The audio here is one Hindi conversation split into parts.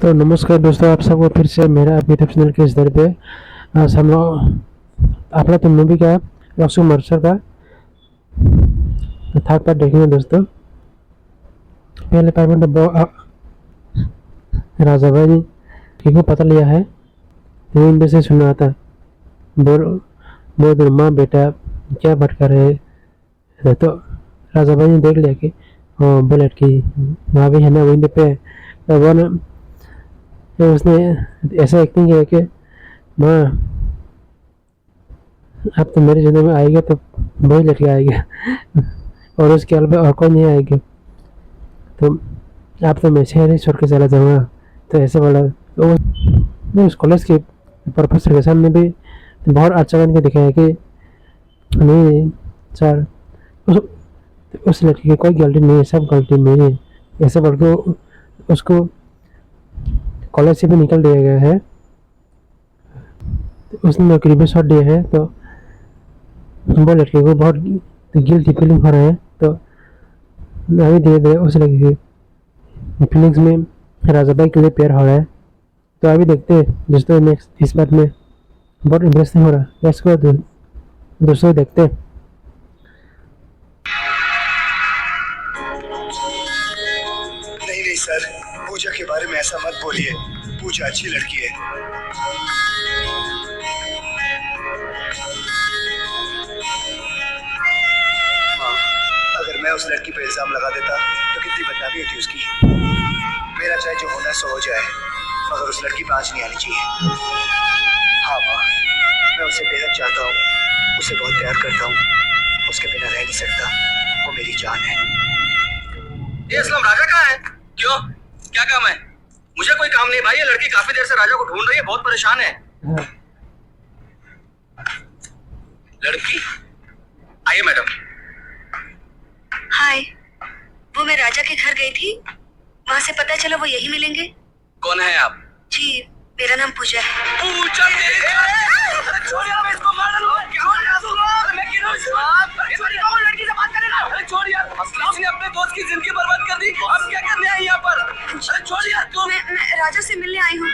तो नमस्कार दोस्तों, आप सबको फिर से मेरा यूट्यूब चैनल के इस दर पे आज हम लोग आपला तो मूवी का रॉक्सो मर्सर का थर्ड पार्ट देखेंगे दोस्तों। पहले पार्ट में तो राजा भाई को पता लिया है, तो इनमें से सुना था बोल बोल माँ बेटा क्या बात कर रहे हैं। तो राजा भाई ने देख लिया कि हाँ वो लड़की वहाँ भी है ना विंडो पे, तो वो ना तो उसने ऐसा एक्टिंग किया कि माँ अब तो मेरे जन्म में आएगा तो वही लड़की आएगा और उसके अलावा और कोई नहीं आएगी, तो आप तो मैं शहर ही छोड़ के चला जाऊँगा। तो ऐसे बोला तो उस कॉलेज के प्रोफेसर के सामने भी बहुत अच्छा करके दिखाया कि नहीं सर उस लड़की की कोई गलती नहीं है, सब गलती मेरी है, ऐसे बोल के उसको कॉलेज से भी निकल दिया गया है। तो उसने नौकरी भी छोड़ दिया है, तो वो लड़के को बहुत गिल्टी फीलिंग हो रहा है। तो अभी धीरे धीरे उस लड़के की फीलिंग्स में राजा भाई के लिए प्यार हो रहा है। तो अभी देखते हैं दोस्तों नेक्स्ट इस बात में बहुत इंटरेस्टिंग हो रहा है। लेट्स गो दोस्तों देखते हैं। नहीं नहीं सर, पूजा के बारे में ऐसा मत बोलिए। पूजा अच्छी लड़की है। हाँ, अगर मैं उस लड़की पर इल्जाम लगा देता तो कितनी बदनामी होती उसकी। मेरा चाहे जो होना है सो हो जाए, मगर उस लड़की पे आँच नहीं आनी चाहिए। हाँ माँ, मैं उसे बेहद चाहता हूँ, उसे बहुत प्यार करता हूँ, उसके बिना रह नहीं सकता। वो मेरी जान है। ये असलम राजा कहाँ है? क्यों, क्या काम है? मुझे कोई काम नहीं भाई, ये लड़की काफी देर से राजा को ढूंढ रही है, बहुत परेशान है। लड़की आइए मैडम। हाय, वो मैं राजा के घर गई थी, वहाँ से पता चला वो यही मिलेंगे। कौन है आप? जी, मेरा नाम पूजा है। पूजा छोड़िए, मैं इसको मार डालूंगा। क्या हो रहा है? मैं क्यों कौन लड़की से बात करेगा? अरे छोड़िए, असलम ने अपने दोस्त की जिंदगी बर्बाद कर दी। आप क्या करने आए यहाँ पर? अरे छोड़िए तुम। मैं राजा से मिलने आई हूँ।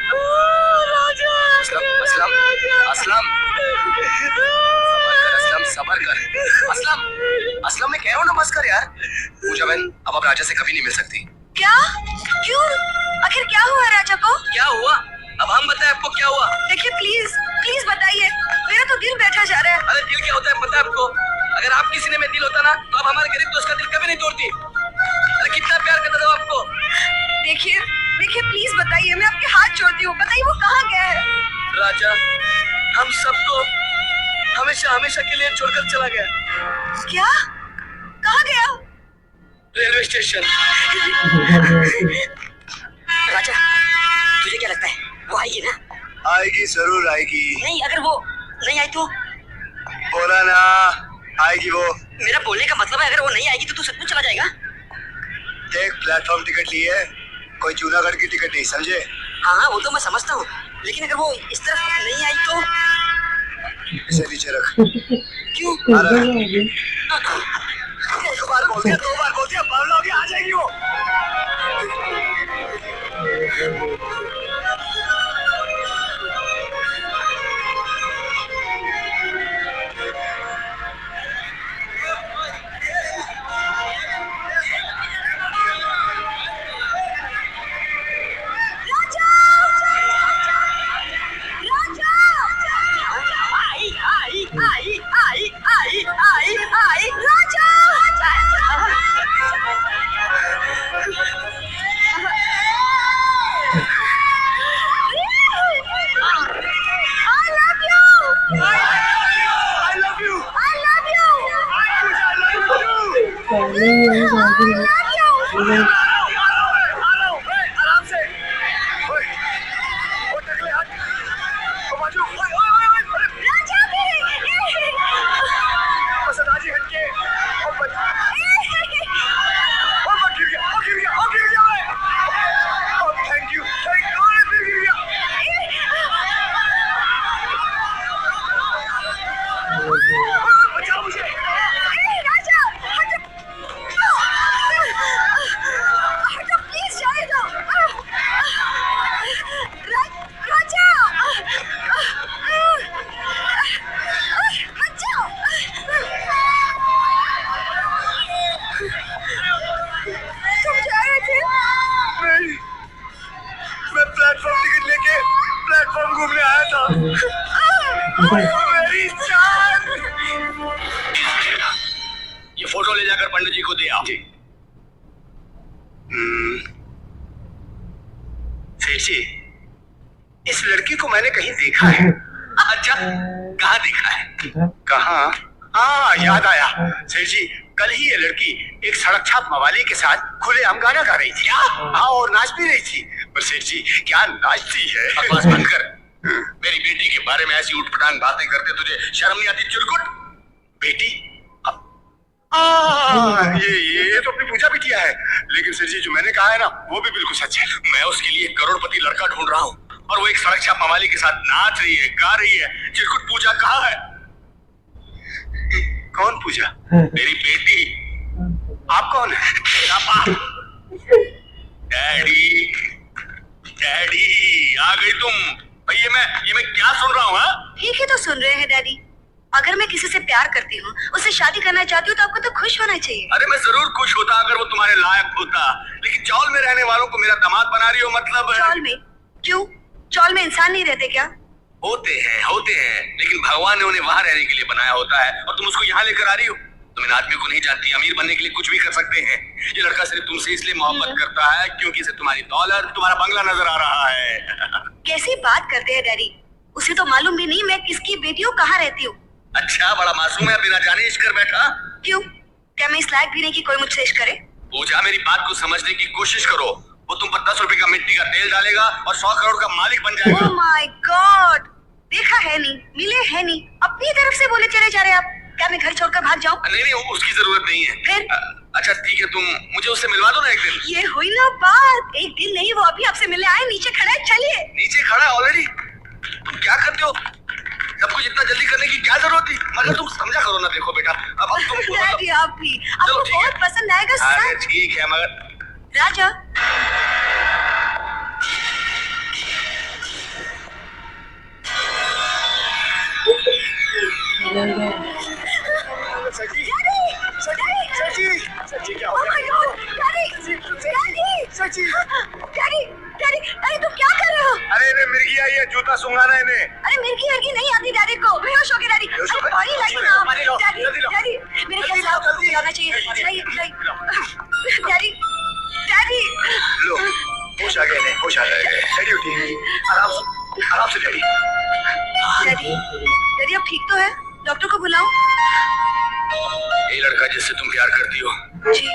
असलम सबर कर। असलम मैं कह रहा हूँ ना, बस कर यार। पूजा बहन, अब आप राजा से कभी नहीं मिल सकती। क्या? क्यों? आखिर क्या हुआ राजा को? क्या हुआ? अब हम बताएं आपको क्या हुआ। देखिए प्लीज प्लीज बताइए, मेरा तो दिल बैठा जा रहा है। अरे दिल क्या होता है पता है आपको? अगर आपकी सीने में दिल होता ना तो आप हमारे गरीब दोस्त का दिल कभी नहीं तोड़ती। अरे कितना प्यार करता था आपको। देखिए देखिए प्लीज बताइए, मैं आपके हाथ जोड़ती हूँ, बताइए वो कहाँ गया है? राजा हम सबको हमेशा हमेशा के लिए छोड़कर चला गया। क्या? कहाँ गया? Railway station. राजा, तुझे क्या लगता है वो आएगी ना? आएगी, जरूर आएगी। नहीं, अगर वो नहीं आई तो? बोला ना, आएगी वो। मेरा बोलने का मतलब है अगर वो नहीं आएगी तो तू सचमुच चला जाएगा? देख, प्लेटफॉर्म टिकट ली है, कोई जूनागढ़ की टिकट नहीं, समझे? हाँ वो तो मैं समझता हूँ, लेकिन अगर वो इस तरफ नहीं आई तो? इसे नीचे रख। क्यों? दो बार बोल दिया, पागल हो गया, आ जाएगी वो। मेरी जान। ये फोटो ले जाकर पंडित जी को दे आओ। सेठ जी, इस लड़की को मैंने कहीं देखा है। अच्छा, कहाँ देखा है? कहाँ? हाँ, याद आया। सेठ जी, कल ही ये लड़की एक सड़क छाप मवाली के साथ खुलेआम गाना गा रही थी। हाँ, और नाच भी रही थी। पर सेठ जी, क्या नाचती है। बकवास बंद कर। मेरी बेटी के बारे में ऐसी उठपटांग बातें करते तुझे शर्म नहीं आती? चिरकुट। बेटी? ये तो अपनी पूजा बिटिया है। लेकिन सेठ जी, जो मैंने कहा है ना, वो भी बिल्कुल सच है। मैं उसके लिए एक करोड़पति लड़का ढूंढ रहा हूँ और वो एक सड़क छाप मवाली के साथ नाच रही है, गा रही है। चिरकुट पूजा कहाँ है? कौन पूजा? मेरी बेटी। आप कौन है? तेरा बाप। डैडी, डैडी, आ गई तुम। भाई ये मैं क्या सुन रहा हूँ? ठीक है तो सुन रहे हैं डैडी। अगर मैं किसी से प्यार करती हूँ, उससे शादी करना चाहती हूँ, तो आपको तो खुश होना चाहिए। अरे मैं जरूर खुश होता अगर वो तुम्हारे लायक होता, लेकिन चौल में रहने वालों को मेरा दामाद बना रही हो। मतलब चौल में? क्यों? चौल में इंसान नहीं रहते क्या? होते हैं, लेकिन भगवान ने उन्हें वहां रहने के लिए बनाया होता है और तुम उसको यहाँ लेकर आ रही हो। तुम इन आदमी को नहीं जानती, अमीर बनने के लिए कुछ भी कर सकते हैं। ये लड़का सिर्फ तुमसे इसलिए मोहब्बत करता है क्योंकि इसे तुम्हारी दौलत, तुम्हारा बंगला नजर आ रहा है। कैसी बात करते हैं डैडी? उसे तो मालूम भी नहीं मैं किसकी बेटी हूँ, कहाँ रहती हूँ। अच्छा, बड़ा मासूम है, बिना जाने इश्क कर बैठा। क्यों? क्या मैं इस लायक भी नहीं कि कोई मुझसे इश्क करे? पूजा, मेरी बात को समझने की कोशिश करो। वो तुम पर 10 रुपए का मिट्टी का तेल डालेगा और 100 करोड़ का मालिक बन जाएगा। ओह माय गॉड, देखा है नहीं, मिले है नहीं, अपनी तरफ से बोले चले जा रहे आप। क्या मैं घर छोड़कर भाग जाऊं? नहीं, उसकी जरूरत नहीं है। फिर? अच्छा ठीक है, तुम मुझे उससे मिलवा दो ना एक दिन। ये हुई ना बात। एक दिन नहीं, वो अभी आपसे मिलने आए, नीचे खड़ा है, चलिए। नीचे खड़ा है ऑलरेडी? तुम क्या करते हो? सब कुछ इतना जल्दी करने की क्या जरूरत थी? मगर तुम समझा करो ना। देखो बेटा, अब तुम डैडी आप भी, आपको बहुत पसंद आएगा। अरे ठीक है, मगर राजा, सच्ची क्या हो गया? डैडी, अरे तुम क्या कर रहे हो? अरे मिर्गी आई है, जूता सूंघाना है इन्हें। अरे मिर्गी नहीं आती डैडी को, बेहोश हो गए डैडी। अरे पानी लाइए ना डैडी, मेरे ख्याल से आपको बुलाना चाहिए। डैडी लो, होश आ गए इन्हें, होश आ गए। डैडी उठिए, आराम से डैडी। डैडी अब ठीक तो है? डॉक्टर को बुलाऊं? ये लड़का जिससे तुम प्यार करती हो, जी।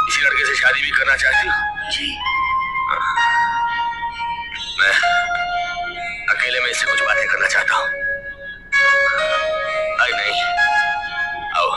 इसी लड़के से शादी भी करना चाहती हो? जी। मैं अकेले में इससे कुछ बातें करना चाहता हूँ। अरे नहीं, आओ।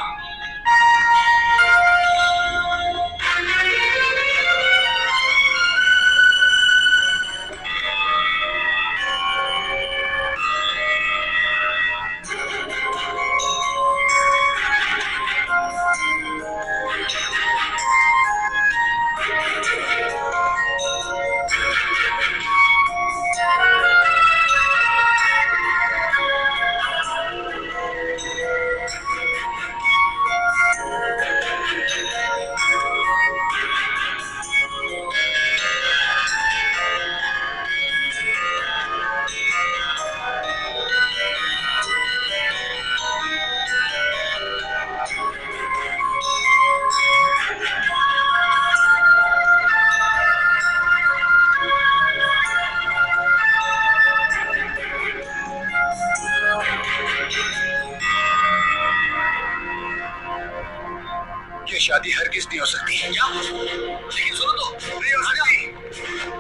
ये शादी हरगिज नहीं हो सकती। क्या? लेकिन सुनो तो, नहीं हो सकती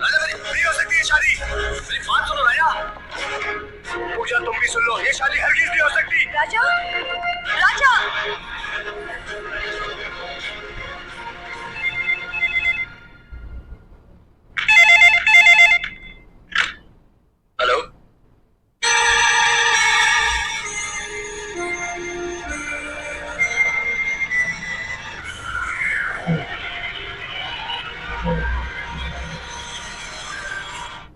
राजा, नहीं हो सकती ये शादी। मेरी बात सुनो राजा। पूजा तुम भी सुन लो, ये शादी हरगिज नहीं हो सकती। राजा, राजा, हेलो,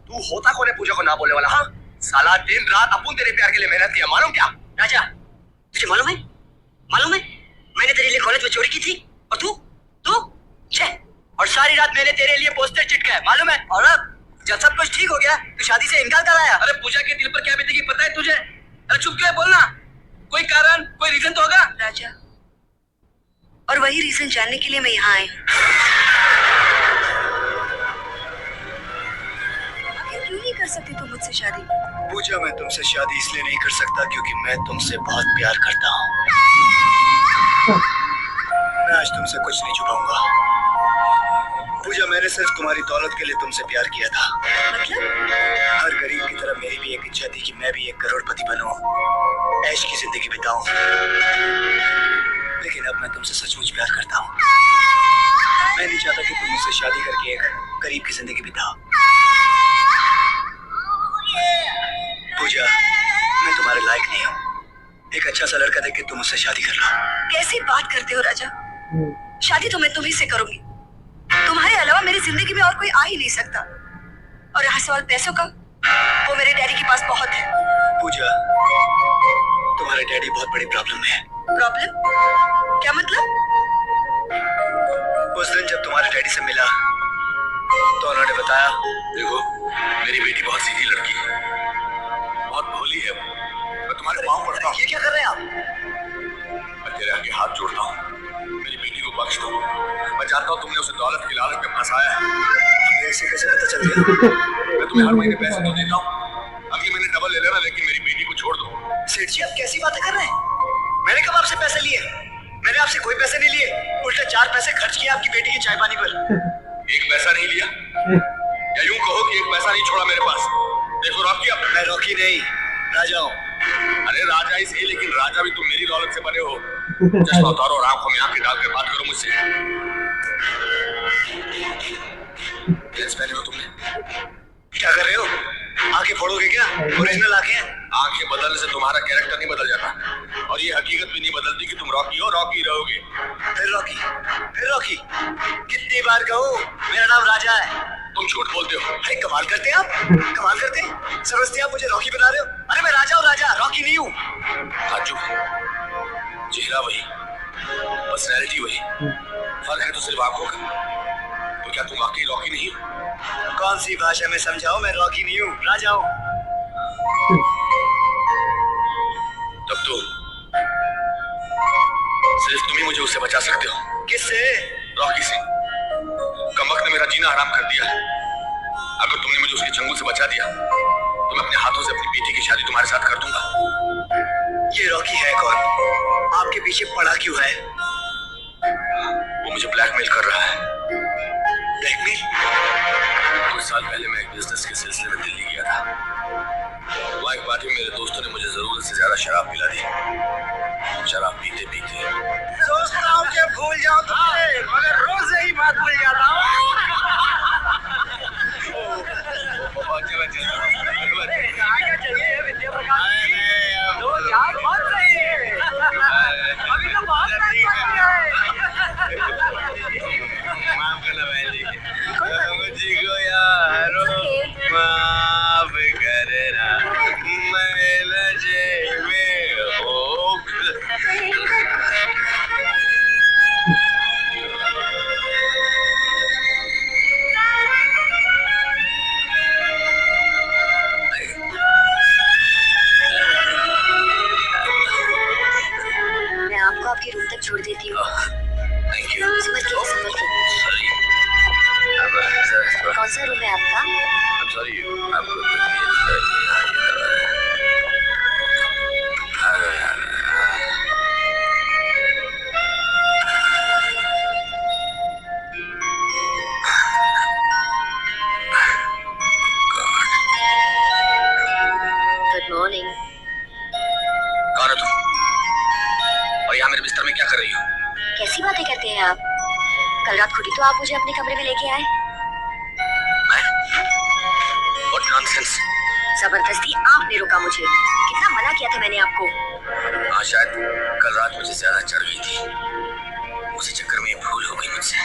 तू होता कौन है पूजा को ना बोलने वाला? हाँ, साला दिन रात अपन तेरे प्यार के लिए मेहनत किया, मालूम क्या? राजा, तुझे मालूम है मैंने तेरे लिए कॉलेज में चोरी की थी और तू छे, और सारी रात मैंने तेरे लिए पोस्टर चिटकाया, मालूम है? और अब जब सब कुछ ठीक हो गया तो शादी से इनकार कर आया। अरे पूजा के दिल पर क्या बीतेगी पता है तुझे? अरे चुप क्यों है, बोलना। कोई कारण, कोई रीजन तो होगा। राजा, और वही रीजन जानने के लिए मैं यहाँ आई हूँ। आखिर क्यों नहीं कर सकती तुम मुझसे शादी? पूजा, मैं तुमसे शादी इसलिए नहीं कर सकता क्योंकि मैं तुमसे बहुत प्यार करता हूँ। मैं आज तुमसे कुछ नहीं छुपाऊंगा। पूजा, मैंने सिर्फ तुम्हारी दौलत के लिए तुमसे प्यार किया था। मतलब? हर गरीब की तरह मेरी भी एक इच्छा थी कि मैं भी एक करोड़पति बनूं, ऐश की जिंदगी बिताऊं। लेकिन अब मैं तुमसे सचमुच प्यार करता हूँ। मैं नहीं चाहता कि तुम मुझसे शादी करके एक गरीब की जिंदगी बिताओ। पूजा, मैं तुम्हारे लायक नहीं हूँ। एक अच्छा सा लड़का देख के तुम मुझसे शादी कर लो। कैसी बात करते हो राजा? शादी तो मैं तुम्ही से करूंगी। तुम्हारे अलावा मेरी जिंदगी में और कोई आ ही नहीं सकता। और रहा सवाल पैसों का, वो मेरे डैडी के पास बहुत है। पूजा, तुम्हारे डैडी बहुत बड़ी प्रॉब्लम में है। प्रॉब्लम? क्या मतलब? उस दिन जब तुम्हारे डैडी से मिला तो उन्होंने बताया, देखो मेरी बेटी बहुत सीधी लड़की है, बहुत भोली है वो। मैं तुम्हारे पाँव पड़ता हूँ। ये क्या कर रहे हैं आप? मैं तेरे आगे हाथ जोड़ता हूँ, मेरी बेटी को बख्श दो। मैं जानता हूँ तुमने उसे दौलत की लालच में फंसाया है। तुम्हें ऐसे कैसे पता चल गया? मैं तुम्हें हर महीने पैसे तो देता हूँ, अगले महीने डबल ले लेना, लेकिन मेरी बेटी को छोड़ दो। सेठ जी, आप कैसी बातें कर रहे हैं? मैंने कब आपसे पैसे लिए? मैंने आपसे कोई पैसे नहीं लिए, उल्टा 4 पैसे खर्च किए आपकी बेटी के चाय पानी पर। एक पैसा नहीं लिया, या यूं कहो कि एक पैसा नहीं छोड़ा मेरे पास। देखो रॉकी, अब मैं रॉकी नहीं, राजा हूँ। अरे राजा ही सही, लेकिन राजा भी तुम मेरी दौलत से बने हो। चश्मा उतारो और आंखों में आंखें डालकर बात करो मुझसे। ड्रेस पहने हो तुमने? क्या कर रहे हो? आंखें फोड़ोगे क्या? ओरिजिनल आंखें हैं। आंखें बदलने से तुम्हारा कैरेक्टर नहीं बदल जाता, और ये हकीकत भी नहीं बदलती कि तुम रॉकी हो, रॉकी रहोगे। फिर रॉकी, फिर रॉकी, कितनी बार कहूँ मेरा नाम राजा है। तुम झूठ बोलते हो। अरे कमाल करते हैं आप, कमाल करते हैं। समझते हैं आप मुझे रॉकी बना रहे हो? अरे मैं राजा हूँ, राजा, रॉकी नहीं हूँ। ताज्जुब, चेहरा वही, पर्सनैलिटी वही, फर्क है तो सिर्फ आंखों का। तो क्या तुम वाकई रॉकी नहीं हो? कौन सी भाषा में समझाओ? मैं रॉकी नहीं हूँ, राजा हूँ। तब तो सिर्फ तुम ही मुझे उससे बचा सकते हो। किससे? रॉकी से। कमबख्त ने मेरा जीना हराम कर दिया। अगर तुमने मुझे उसके चंगुल से बचा दिया तो मैं अपने हाथों से अपनी बेटी की शादी तुम्हारे साथ कर दूंगा। ये रॉकी है कौन? आपके पीछे पड़ा क्यों है? वो मुझे ब्लैकमेल कर रहा है। ब्लैकमेल? कुछ साल पहले मैं एक बिजनेस के सिलसिले में दिल्ली गया था। वहाँ एक पार्टी में मेरे दोस्तों ने मुझे जरूरत से ज्यादा शराब पिला दी। शराब पीते पीते सोचता हूँ कि भूल जाऊँ तुझे, मगर रोज यही बात भूल जाता हूँ। बहुत चला आगे चलिए विद्या प्रकाश जी, तो यार बहुत सही है। अभी तो बहुत टाइम बाकी है। माफ करना बहन जी, मुझको यारो माफ करना, मैं नशे में हो। मैं आपको आपके रूम तक छोड़ देती हूँ। Thank you. समझ गई, समझ गई। सॉरी, कौन सा रूम है आपका? Sorry, good morning. कौन हो तुम? और यहाँ मेरे बिस्तर में क्या कर रही हो? कैसी बातें करते हैं आप? कल रात खुद ही तो आप मुझे अपने कमरे में लेके आए। मैं? What nonsense! जबरदस्ती आपने रोका मुझे। कितना मना किया था मैंने आपको। हाँ, शायद कल रात मुझे ज्यादा चढ़ गई थी, उसी चक्कर में भूल हो गई मुझसे।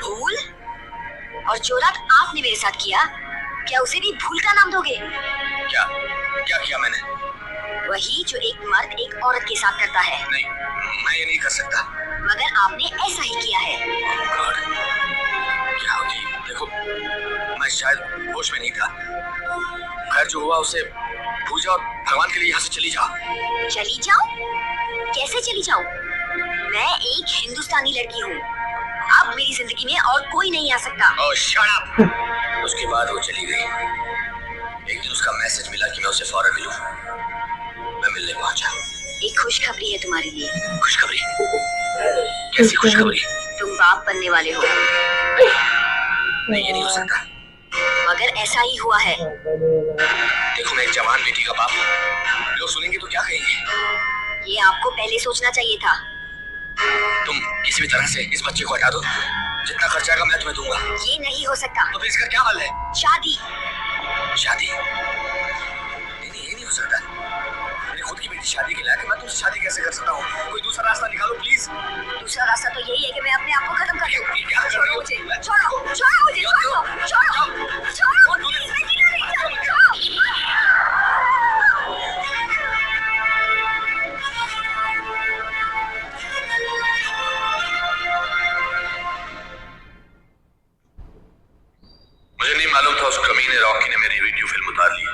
भूल? और जो रात आपने मेरे साथ किया, क्या उसे भी भूल का नाम दोगे? क्या क्या किया मैंने? वही जो एक मर्द एक औरत के साथ करता है। नहीं, मैं ये नहीं कर सकता। मगर आपने ऐसा ही किया है। Oh God, क्या होगी? देखो, मैं शायद होश में नहीं था। खैर जो हुआ उसे भूल जाओ और भगवान के लिए यहाँ से चली जाओ। चली जाऊं? कैसे चली जाऊं? मैं एक हिंदुस्तानी लड़की हूँ। अब मेरी जिंदगी में और कोई नहीं आ सकता। ओह शट अप। उसके बाद वो चली गई। एक दिन उसका मैसेज मिला कि मैं उसे फौरन मिलूं। मैं मिलने पहुंचा। एक खुशखबरी है तुम्हारे लिए। खुशखबरी? कैसी खुशखबरी? तुम बाप बनने वाले हो। नहीं ये नहीं हो सकता। मगर ऐसा ही हुआ है। देखो मैं एक जवान बेटी का बाप हूँ। लोग सुनेंगे तो क्या कहेंगे? ये आपको पहले सोचना चाहिए था। तुम किसी भी तरह से इस बच्चे को हटा दो। जितना खर्चा आएगा मैं तुम्हें दूंगा। ये नहीं हो सकता। तो फिर इसका क्या हल है? शादी। शादी? नहीं ये नहीं हो सकता। मेरी खुद की बेटी शादी के लायक है। मैं तुमसे शादी कैसे कर सकता हूँ? कोई दूसरा रास्ता निकालो प्लीज। दूसरा रास्ता तो यही है कि मैं अपने आप को खत्म कर दूं। क्या कर रही हो? छोड़ो मुझे, छोड़ो मुझे, छोड़ो प्लीज, मैं जीना नहीं चाहती, छोड़ो। मुझे नहीं मालूम था उस कमीने रॉकी ने मेरी वीडियो फिल्म उतार ली।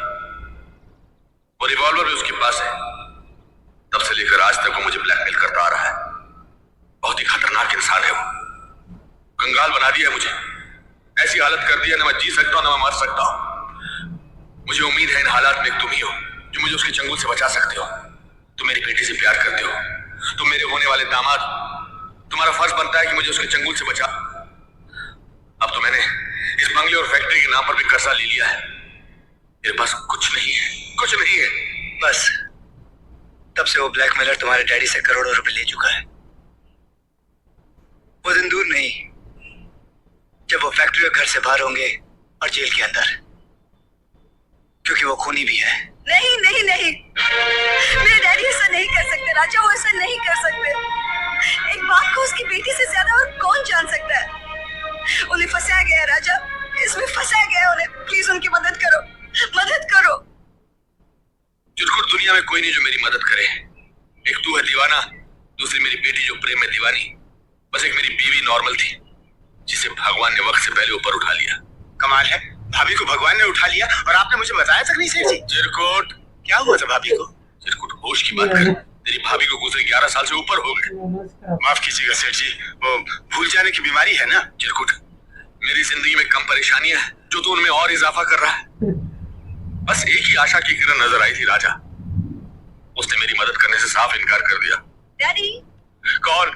वो रिवॉल्वर भी उसके पास है। तब से लेकर आज तक वो मुझे ब्लैकमेल करता आ रहा है। बहुत ही खतरनाक इंसान है वो। कंगाल बना दिया मुझे। ऐसी हालत कर दिया, ना मैं जी सकता हूँ ना मैं मर सकता हूँ। मुझे उम्मीद है इन हालात में तुम ही हो जो मुझे उसके चंगुल से बचा सकते हो। तुम मेरी बेटी से प्यार करते हो। तुम मेरे होने वाले दामाद। तुम्हारा फर्ज बनता है कि मुझे उसके चंगुल से बचा। अब तो मैंने इस बंगले और फैक्ट्री के नाम पर भी कर्जा ले लिया है। मेरे पास कुछ नहीं है, कुछ नहीं है। बस तब से वो ब्लैकमेलर तुम्हारे डैडी से करोड़ों रुपए ले चुका है। वो दिन दूर नहीं जब वो फैक्ट्री और घर से बाहर होंगे और जेल के अंदर, क्योंकि वो खूनी भी है। नहीं नहीं नहीं, मेरे डैडी ऐसा नहीं कर सकते राजा, वो ऐसा नहीं कर सकते। एक बाप को उसकी बेटी से ज्यादा और कौन जान सकता है? उन्हें फंसाया गया है राजा, इसमें फंसाया गया है उन्हें। प्लीज उनकी मदद करो, मदद करो। चिरकुट दुनिया में कोई नहीं जो मेरी मदद करे। एक तू है दीवाना, दूसरी मेरी बेटी जो प्रेम में दीवानी। बस एक मेरी बीवी नॉर्मल थी जिसे भगवान ने वक्त से पहले ऊपर उठा लिया। कमाल है, भाभी को भगवान ने उठा लिया और आपने मुझे बताया तक नहीं सेठ जी। चिरकुट क्या हुआ था भाभी को? चिरकुट होश की बात कर। तेरी भाभी को गुजरे 11 साल से ऊपर हो गए। माफ कीजिएगा सेठ जी, वो भूल जाने की बीमारी है ना। चिरकुट मेरी जिंदगी में कम परेशानियां हैं जो तू उनमें और इजाफा कर रहा है। बस एक ही आशा की किरण नजर आई थी राजा। उसने मेरी मदद करने से साफ इनकार कर दिया। डैडी। कौन?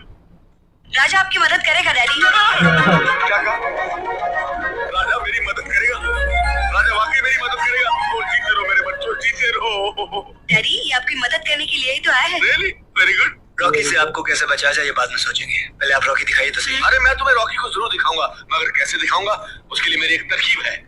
राजा आपकी मदद करेगा डैडी। क्या कहा? राजा मेरी मदद करेगा? राजा वाकई मेरी मदद करेगा? ओ जीते रहो मेरे बच्चों, जीते रहो। डैडी ये आपकी मदद करने के लिए ही तो आया है। रियली? Very good. रॉकी से आपको कैसे बचाया जाए ये बाद में सोचेंगे। पहले आप रॉकी दिखाइए तो सही। अरे मैं तुम्हें रॉकी को जरूर दिखाऊंगा, मगर कैसे दिखाऊंगा उसके लिए मेरी एक तरकीब है।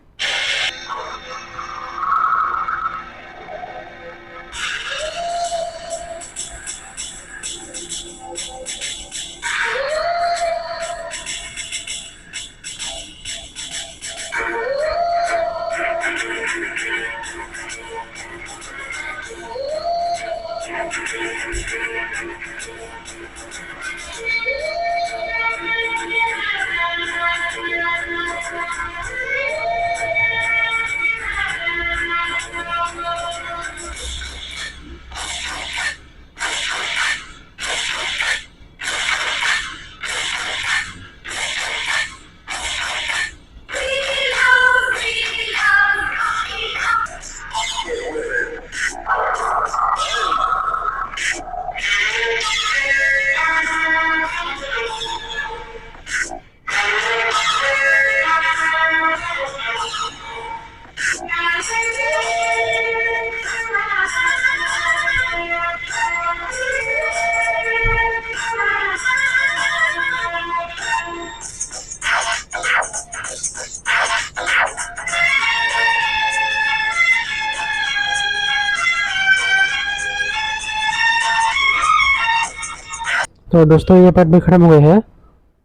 तो दोस्तों ये पार्ट भी खत्म हुए हैं।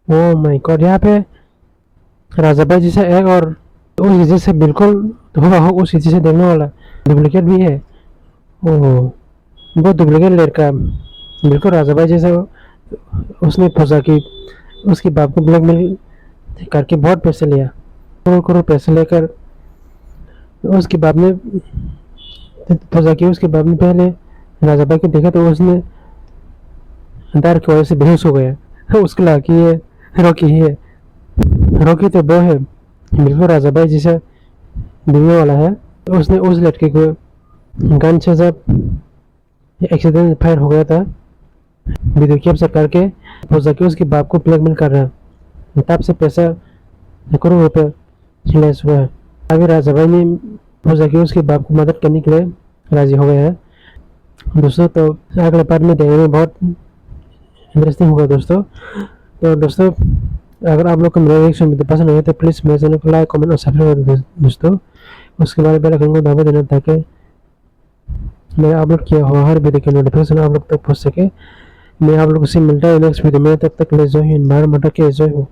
ओह माय गॉड, यहाँ पे राजा भाई जैसा एक और उस चीज़ से बिल्कुल हुआ हो उस चीज़ से देखने वाला डुप्लीकेट भी है। ओह वो डुप्लीकेट लड़का बिल्कुल राजा भाई जैसा। उसने फंसा कि उसके बाप को ब्लैकमेल करके बहुत पैसे लिया, करोड़ करोड़ पैसे लेकर उसके बाद में तो जाके उसके बाद में पहले राजा भाई को देखा तो उसने डर की वजह से बेहोश हो गया। उसको लगा कि ये रॉकी ही है। रॉकी तो वो है बिल्कुल राजा भाई जैसा दिखने वाला है। तो उसने उस लड़के को गन से जब एक्सीडेंट फायर हो गया था वीडियो कैप्चर करके वो जाके उसके बाप को ब्लैकमेल कर रहा है। तब से पैसा करोड़ रुपये लेस हुआ है। अभी राजा भाई ने वो जाके उसके बाप को मदद करने के लिए राजी हो गया है। दोस्तों तो अगले पार्ट में देखने में बहुत इंटरेस्टिंग होगा दोस्तों। तो दोस्तों अगर आप लोग को मेरा रिएक्शन वीडियो पसंद आए तो प्लीज़ मेरे चैनल को लाइक कमेंट और सब्सक्राइब कर दोस्तों। उसके बाद बेल आइकन को दबा देना ताकि मैं अपलोड किया हुआ हर वीडियो की नोटिफिकेशन आप लोग तक पहुँच सके। मैं आप लोगों से मिलता हूँ नेक्स्ट वीडियो में। तब तक ले जो ही बार मटर के जो हो।